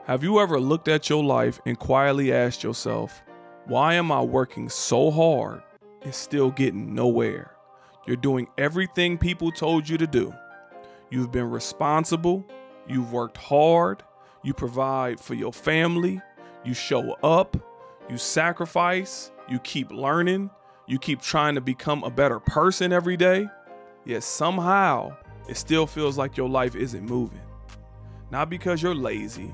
Have you ever looked at your life and quietly asked yourself, why am I working so hard and still getting nowhere? You're doing everything people told you to do. You've been responsible, you've worked hard, you provide for your family, you show up, you sacrifice, you keep learning, you keep trying to become a better person every day, yet somehow it still feels like your life isn't moving. Not because you're lazy,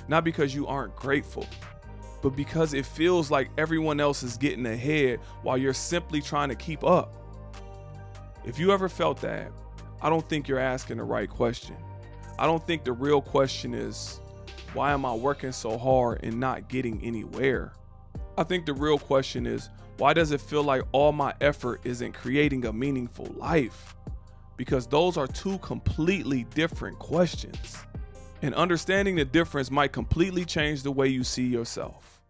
not because you aren't grateful, but because it feels like everyone else is getting ahead while you're simply trying to keep up. If you ever felt that, I don't think you're asking the right question. I don't think the real question is, why am I working so hard and not getting anywhere? I think the real question is, why does it feel like all my effort isn't creating a meaningful life? Because those are two completely different questions. And understanding the difference might completely change the way you see yourself.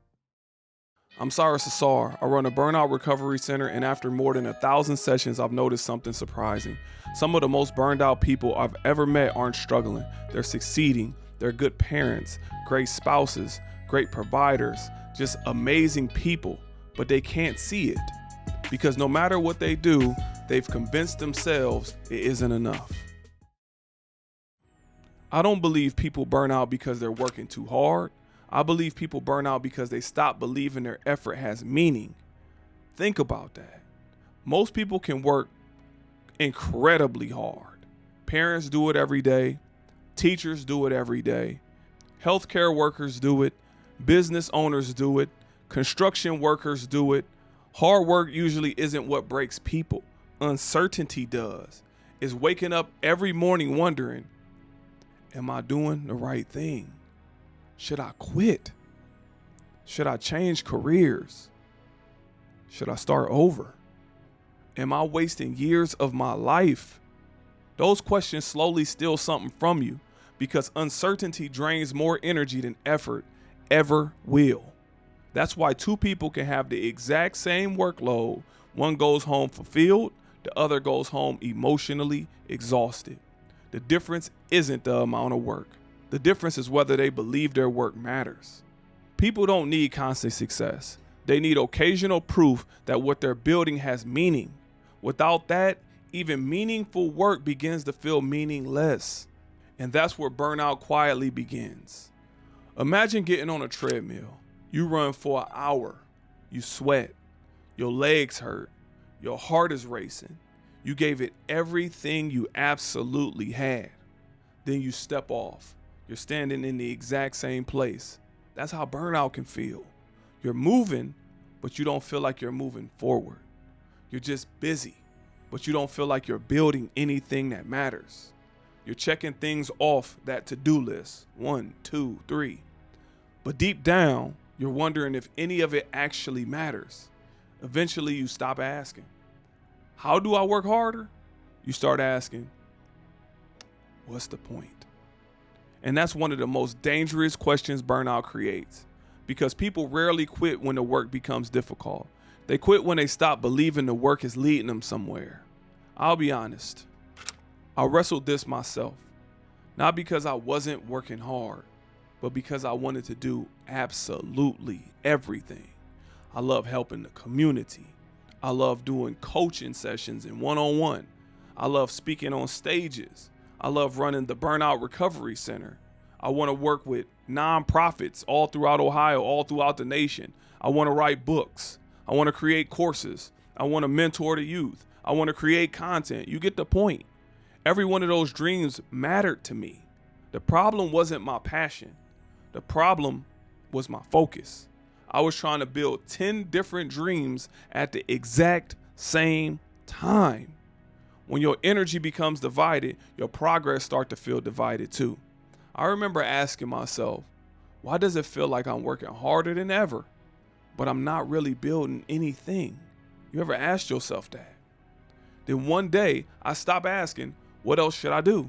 I'm Cyrus Ausar. I run a Burnout Recovery Center, and after more than 1,000 sessions, I've noticed something surprising. Some of the most burned out people I've ever met aren't struggling. They're succeeding. They're good parents, great spouses, great providers, just amazing people, but they can't see it. Because no matter what they do, they've convinced themselves it isn't enough. I don't believe people burn out because they're working too hard. I believe people burn out because they stop believing their effort has meaning. Think about that. Most people can work incredibly hard. Parents do it every day. Teachers do it every day. Healthcare workers do it. Business owners do it. Construction workers do it. Hard work usually isn't what breaks people. Uncertainty does. It's waking up every morning wondering, am I doing the right thing? Should I quit? Should I change careers? Should I start over? Am I wasting years of my life? Those questions slowly steal something from you because uncertainty drains more energy than effort ever will. That's why two people can have the exact same workload. One goes home fulfilled, the other goes home emotionally exhausted. The difference isn't the amount of work. The difference is whether they believe their work matters. People don't need constant success. They need occasional proof that what they're building has meaning. Without that, even meaningful work begins to feel meaningless. And that's where burnout quietly begins. Imagine getting on a treadmill. You run for an hour. You sweat. Your legs hurt. Your heart is racing. You gave it everything you absolutely had. Then you step off. You're standing in the exact same place. That's how burnout can feel. You're moving, but you don't feel like you're moving forward. You're just busy, but you don't feel like you're building anything that matters. You're checking things off that to-do list. 1, 2, 3. But deep down, you're wondering if any of it actually matters. Eventually, you stop asking, how do I work harder? You start asking, what's the point? And that's one of the most dangerous questions burnout creates, because people rarely quit when the work becomes difficult. They quit when they stop believing the work is leading them somewhere. I'll be honest, I wrestled this myself, not because I wasn't working hard, but because I wanted to do absolutely everything. I love helping the community. I love doing coaching sessions and one-on-one. I love speaking on stages. I love running the Burnout Recovery Center. I want to work with nonprofits all throughout Ohio, all throughout the nation. I want to write books. I want to create courses. I want to mentor the youth. I want to create content. You get the point. Every one of those dreams mattered to me. The problem wasn't my passion. The problem was my focus. I was trying to build 10 different dreams at the exact same time. When your energy becomes divided, your progress starts to feel divided too. I remember asking myself, why does it feel like I'm working harder than ever, but I'm not really building anything? You ever asked yourself that? Then one day I stopped asking, what else should I do?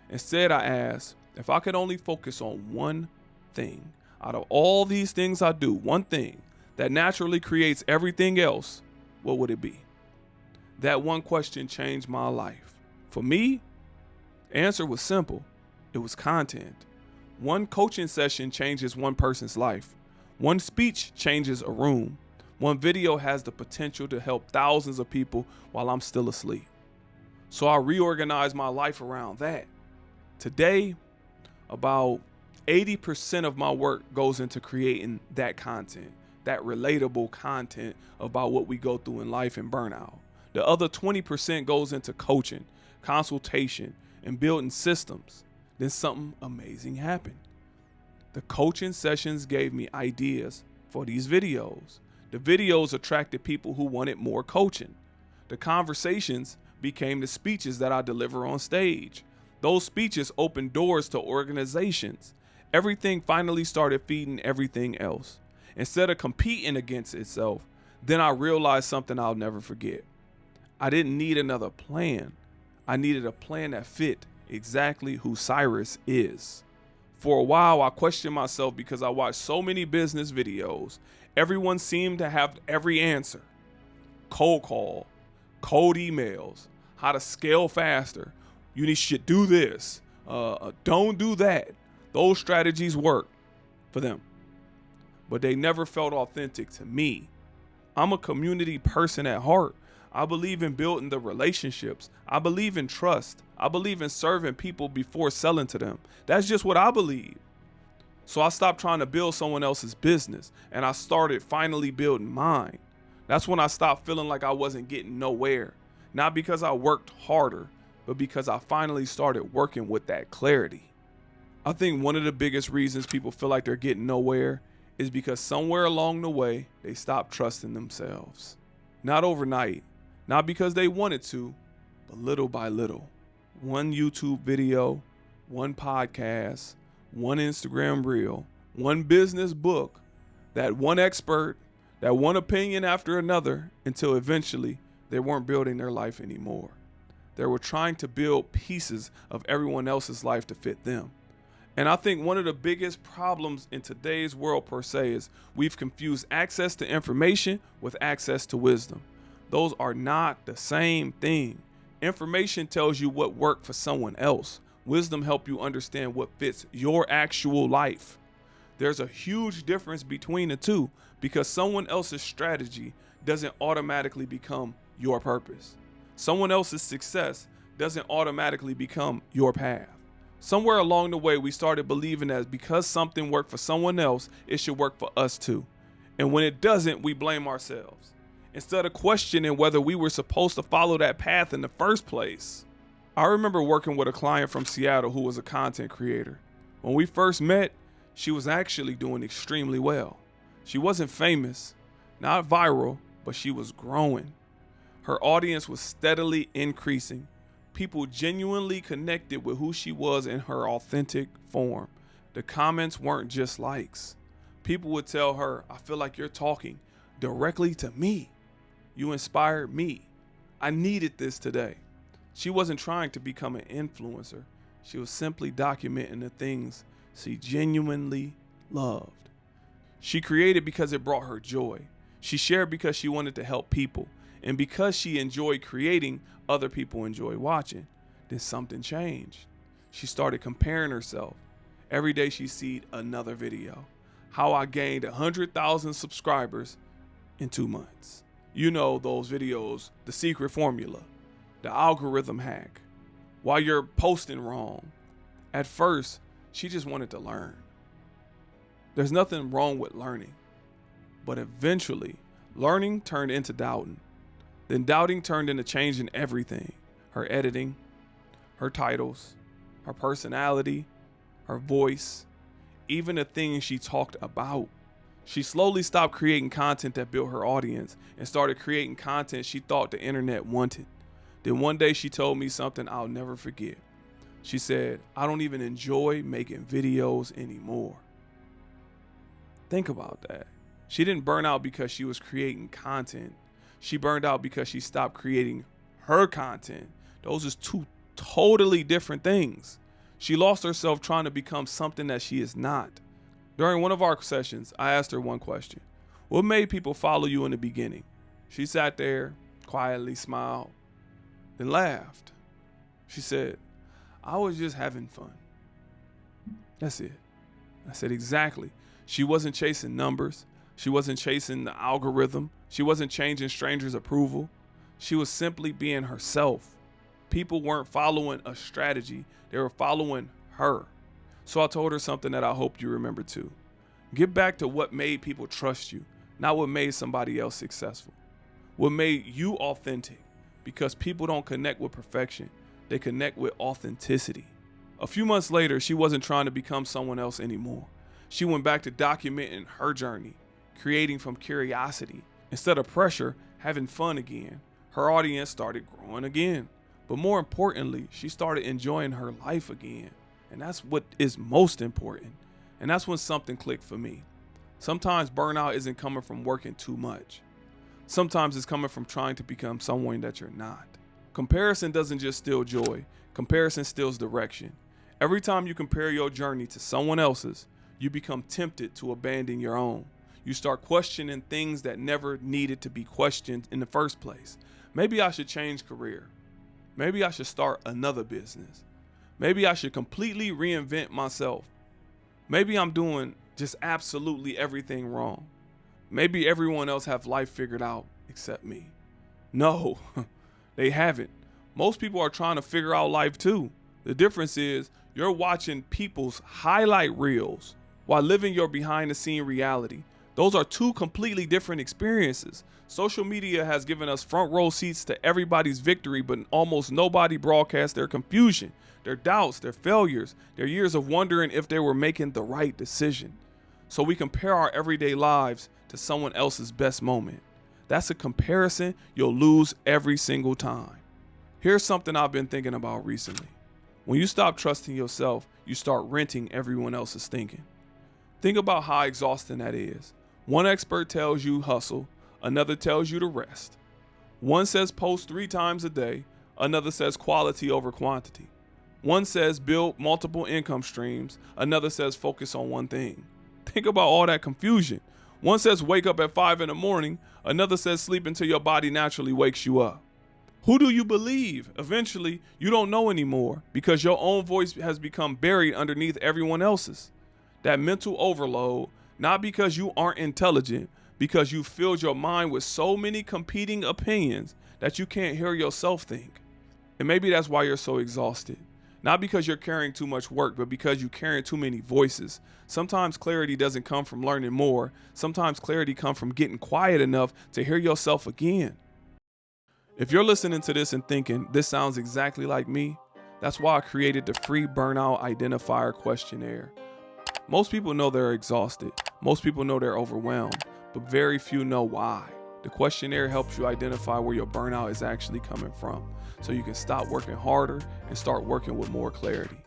Instead, I asked, if I could only focus on one thing out of all these things I do, one thing that naturally creates everything else, what would it be? That one question changed my life. For me, the answer was simple. It was content. One coaching session changes one person's life. One speech changes a room. One video has the potential to help thousands of people while I'm still asleep. So I reorganized my life around that. Today, about 80% of my work goes into creating that content, that relatable content about what we go through in life and burnout. The other 20% goes into coaching, consultation, and building systems. Then something amazing happened. The coaching sessions gave me ideas for these videos. The videos attracted people who wanted more coaching. The conversations became the speeches that I deliver on stage. Those speeches opened doors to organizations. Everything finally started feeding everything else. Instead of competing against itself, then I realized something I'll never forget. I didn't need another plan. I needed a plan that fit exactly who Cyrus is. For a while, I questioned myself because I watched so many business videos. Everyone seemed to have every answer. Cold call, cold emails, how to scale faster. You should do this. Don't do that. Those strategies work for them, but they never felt authentic to me. I'm a community person at heart. I believe in building the relationships. I believe in trust. I believe in serving people before selling to them. That's just what I believe. So I stopped trying to build someone else's business and I started finally building mine. That's when I stopped feeling like I wasn't getting nowhere. Not because I worked harder, but because I finally started working with that clarity. I think one of the biggest reasons people feel like they're getting nowhere is because somewhere along the way, they stopped trusting themselves. Not overnight, not because they wanted to, but little by little. One YouTube video, one podcast, one Instagram reel, one business book, that one expert, that one opinion after another, until eventually they weren't building their life anymore. They were trying to build pieces of everyone else's life to fit them. And I think one of the biggest problems in today's world per se is we've confused access to information with access to wisdom. Those are not the same thing. Information tells you what worked for someone else. Wisdom helps you understand what fits your actual life. There's a huge difference between the two because someone else's strategy doesn't automatically become your purpose. Someone else's success doesn't automatically become your path. Somewhere along the way, we started believing that because something worked for someone else, it should work for us too. And when it doesn't, we blame ourselves instead of questioning whether we were supposed to follow that path in the first place. I remember working with a client from Seattle who was a content creator. When we first met, she was actually doing extremely well. She wasn't famous, not viral, but she was growing. Her audience was steadily increasing. People genuinely connected with who she was in her authentic form. The comments weren't just likes. People would tell her, "I feel like you're talking directly to me. You inspired me. I needed this today." She wasn't trying to become an influencer. She was simply documenting the things she genuinely loved. She created because it brought her joy. She shared because she wanted to help people. And because she enjoyed creating, other people enjoyed watching. Then something changed. She started comparing herself. Every day she'd see another video. How I gained 100,000 subscribers in 2 months. You know those videos, the secret formula, the algorithm hack, why you're posting wrong. At first, she just wanted to learn. There's nothing wrong with learning. But eventually, learning turned into doubting. Then doubting turned into changing everything. Her editing, her titles, her personality, her voice, even the things she talked about. She slowly stopped creating content that built her audience and started creating content she thought the internet wanted. Then one day she told me something I'll never forget. She said, "I don't even enjoy making videos anymore." Think about that. She didn't burn out because she was creating content. She burned out because she stopped creating her content. Those are two totally different things. She lost herself trying to become something that she is not. During one of our sessions, I asked her one question. What made people follow you in the beginning? She sat there, quietly smiled, then laughed. She said, "I was just having fun." That's it. I said, exactly. She wasn't chasing numbers. She wasn't chasing the algorithm. She wasn't changing strangers' approval. She was simply being herself. People weren't following a strategy. They were following her. So I told her something that I hope you remember too. Get back to what made people trust you, not what made somebody else successful. What made you authentic, because people don't connect with perfection. They connect with authenticity. A few months later, she wasn't trying to become someone else anymore. She went back to documenting her journey, creating from curiosity. Instead of pressure, having fun again. Her audience started growing again. But more importantly, she started enjoying her life again. And that's what is most important. And that's when something clicked for me. Sometimes burnout isn't coming from working too much. Sometimes it's coming from trying to become someone that you're not. Comparison doesn't just steal joy. Comparison steals direction. Every time you compare your journey to someone else's, you become tempted to abandon your own. You start questioning things that never needed to be questioned in the first place. Maybe I should change career. Maybe I should start another business. Maybe I should completely reinvent myself. Maybe I'm doing just absolutely everything wrong. Maybe everyone else have life figured out except me. No, they haven't. Most people are trying to figure out life too. The difference is you're watching people's highlight reels while living your behind the scene reality. Those are two completely different experiences. Social media has given us front row seats to everybody's victory, but almost nobody broadcasts their confusion, their doubts, their failures, their years of wondering if they were making the right decision. So we compare our everyday lives to someone else's best moment. That's a comparison you'll lose every single time. Here's something I've been thinking about recently. When you stop trusting yourself, you start renting everyone else's thinking. Think about how exhausting that is. One expert tells you hustle, another tells you to rest. One says post 3 times a day, another says quality over quantity. One says build multiple income streams, another says focus on one thing. Think about all that confusion. One says wake up at 5 in the morning, another says sleep until your body naturally wakes you up. Who do you believe? Eventually, you don't know anymore because your own voice has become buried underneath everyone else's. That mental overload, not because you aren't intelligent, because you filled your mind with so many competing opinions that you can't hear yourself think. And maybe that's why you're so exhausted. Not because you're carrying too much work, but because you're carrying too many voices. Sometimes clarity doesn't come from learning more. Sometimes clarity comes from getting quiet enough to hear yourself again. If you're listening to this and thinking, this sounds exactly like me, that's why I created the free Burnout Identifier Questionnaire. Most people know they're exhausted. Most people know they're overwhelmed, but very few know why. The questionnaire helps you identify where your burnout is actually coming from, so you can stop working harder and start working with more clarity.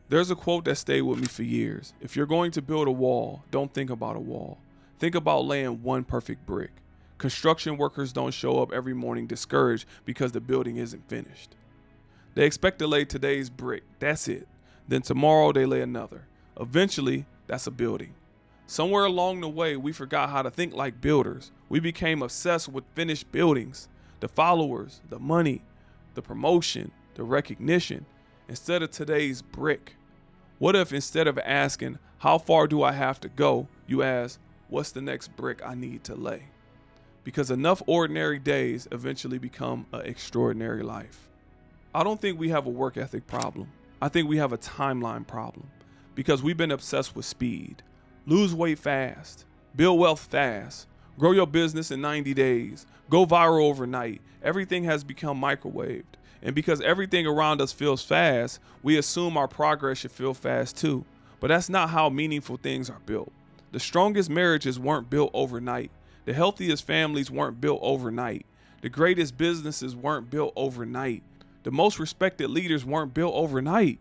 There's a quote that stayed with me for years. If you're going to build a wall, don't think about a wall. Think about laying one perfect brick. Construction workers don't show up every morning discouraged because the building isn't finished. They expect to lay today's brick, that's it. Then tomorrow they lay another. Eventually, that's a building. Somewhere along the way, we forgot how to think like builders. We became obsessed with finished buildings, the followers, the money, the promotion, the recognition, instead of today's brick. What if instead of asking, how far do I have to go, you ask, what's the next brick I need to lay? Because enough ordinary days eventually become an extraordinary life. I don't think we have a work ethic problem. I think we have a timeline problem because we've been obsessed with speed. Lose weight fast, build wealth fast, grow your business in 90 days, go viral overnight. Everything has become microwaved. And because everything around us feels fast, we assume our progress should feel fast too. But that's not how meaningful things are built. The strongest marriages weren't built overnight. The healthiest families weren't built overnight. The greatest businesses weren't built overnight. The most respected leaders weren't built overnight.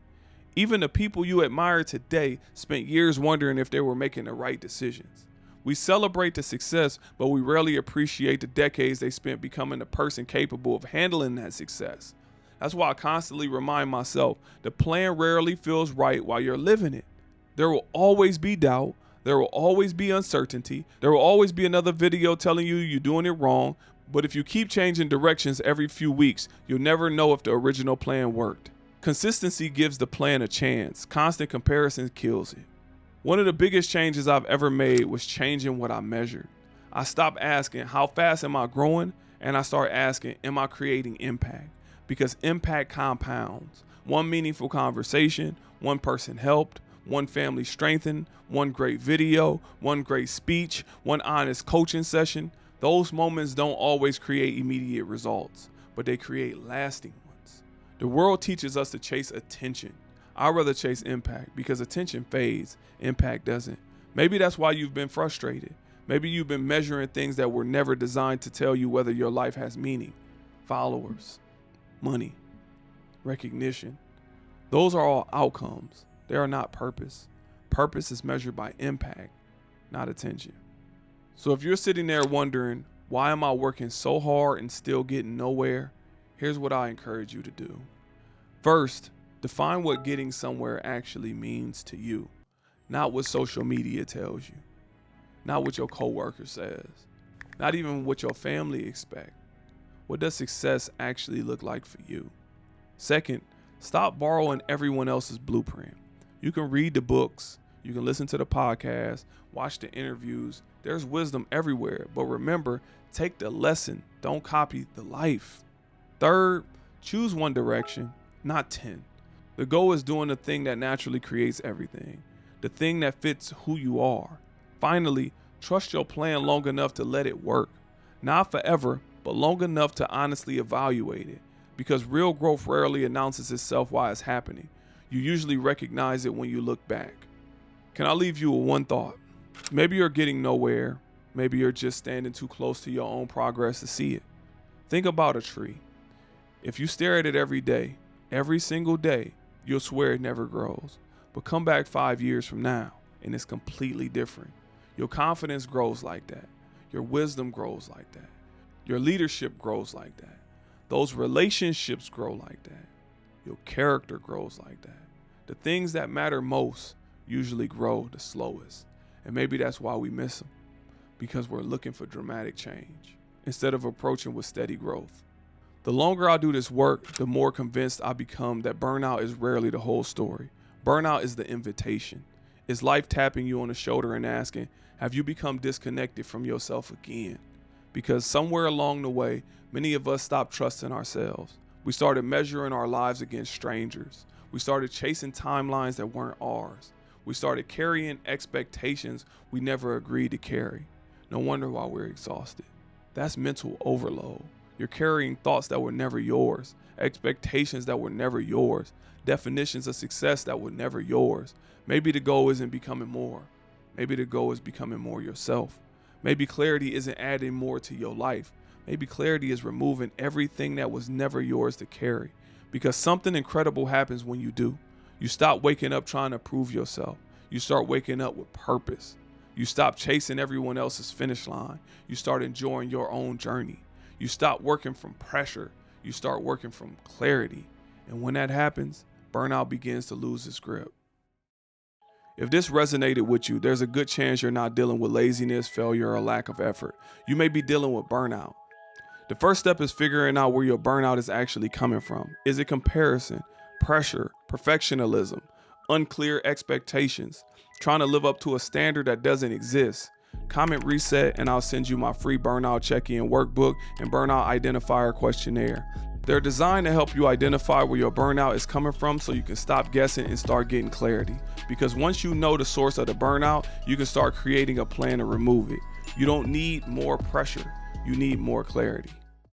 Even the people you admire today spent years wondering if they were making the right decisions. We celebrate the success, but we rarely appreciate the decades they spent becoming the person capable of handling that success. That's why I constantly remind myself, the plan rarely feels right while you're living it. There will always be doubt. There will always be uncertainty. There will always be another video telling you you're doing it wrong. But if you keep changing directions every few weeks, you'll never know if the original plan worked. Consistency gives the plan a chance. Constant comparison kills it. One of the biggest changes I've ever made was changing what I measured. I stopped asking, how fast am I growing? And I started asking, am I creating impact? Because impact compounds. One meaningful conversation, one person helped, one family strengthened, one great video, one great speech, one honest coaching session. Those moments don't always create immediate results, but they create lasting ones. The world teaches us to chase attention. I'd rather chase impact because attention fades, impact doesn't. Maybe that's why you've been frustrated. Maybe you've been measuring things that were never designed to tell you whether your life has meaning. Followers, money, recognition. Those are all outcomes. They are not purpose. Purpose is measured by impact, not attention. So if you're sitting there wondering, why am I working so hard and still getting nowhere? Here's what I encourage you to do. First, define what getting somewhere actually means to you, not what social media tells you, not what your coworker says, not even what your family expect. What does success actually look like for you? Second, stop borrowing everyone else's blueprint. You can read the books, you can listen to the podcast, watch the interviews. There's wisdom everywhere, but remember, take the lesson, don't copy the life. Third, choose one direction, not 10. The goal is doing the thing that naturally creates everything, the thing that fits who you are. Finally, trust your plan long enough to let it work. Not forever, but long enough to honestly evaluate it. Because real growth rarely announces itself while it's happening. You usually recognize it when you look back. Can I leave you with one thought? Maybe you're getting nowhere. Maybe you're just standing too close to your own progress to see it. Think about a tree. If you stare at it every day, every single day, you'll swear it never grows. But come back 5 years from now, and it's completely different. Your confidence grows like that. Your wisdom grows like that. Your leadership grows like that. Those relationships grow like that. Your character grows like that. The things that matter most usually grow the slowest. And maybe that's why we miss them. Because we're looking for dramatic change instead of approaching with steady growth. The longer I do this work, the more convinced I become that burnout is rarely the whole story. Burnout is the invitation. It's life tapping you on the shoulder and asking, have you become disconnected from yourself again? Because somewhere along the way, many of us stopped trusting ourselves. We started measuring our lives against strangers. We started chasing timelines that weren't ours. We started carrying expectations we never agreed to carry. No wonder why we're exhausted. That's mental overload. You're carrying thoughts that were never yours, expectations that were never yours, definitions of success that were never yours. Maybe the goal isn't becoming more. Maybe the goal is becoming more yourself. Maybe clarity isn't adding more to your life. Maybe clarity is removing everything that was never yours to carry. Because something incredible happens when you do. You stop waking up trying to prove yourself. You start waking up with purpose. You stop chasing everyone else's finish line. You start enjoying your own journey. You stop working from pressure. You start working from clarity. And when that happens, burnout begins to lose its grip. If this resonated with you, there's a good chance you're not dealing with laziness, failure, or lack of effort. You may be dealing with burnout. The first step is figuring out where your burnout is actually coming from. Is it comparison, pressure, perfectionism, unclear expectations, trying to live up to a standard that doesn't exist? Comment reset and I'll send you my free burnout check-in workbook and burnout identifier questionnaire. They're designed to help you identify where your burnout is coming from so you can stop guessing and start getting clarity. Because once you know the source of the burnout, you can start creating a plan to remove it. You don't need more pressure. You need more clarity.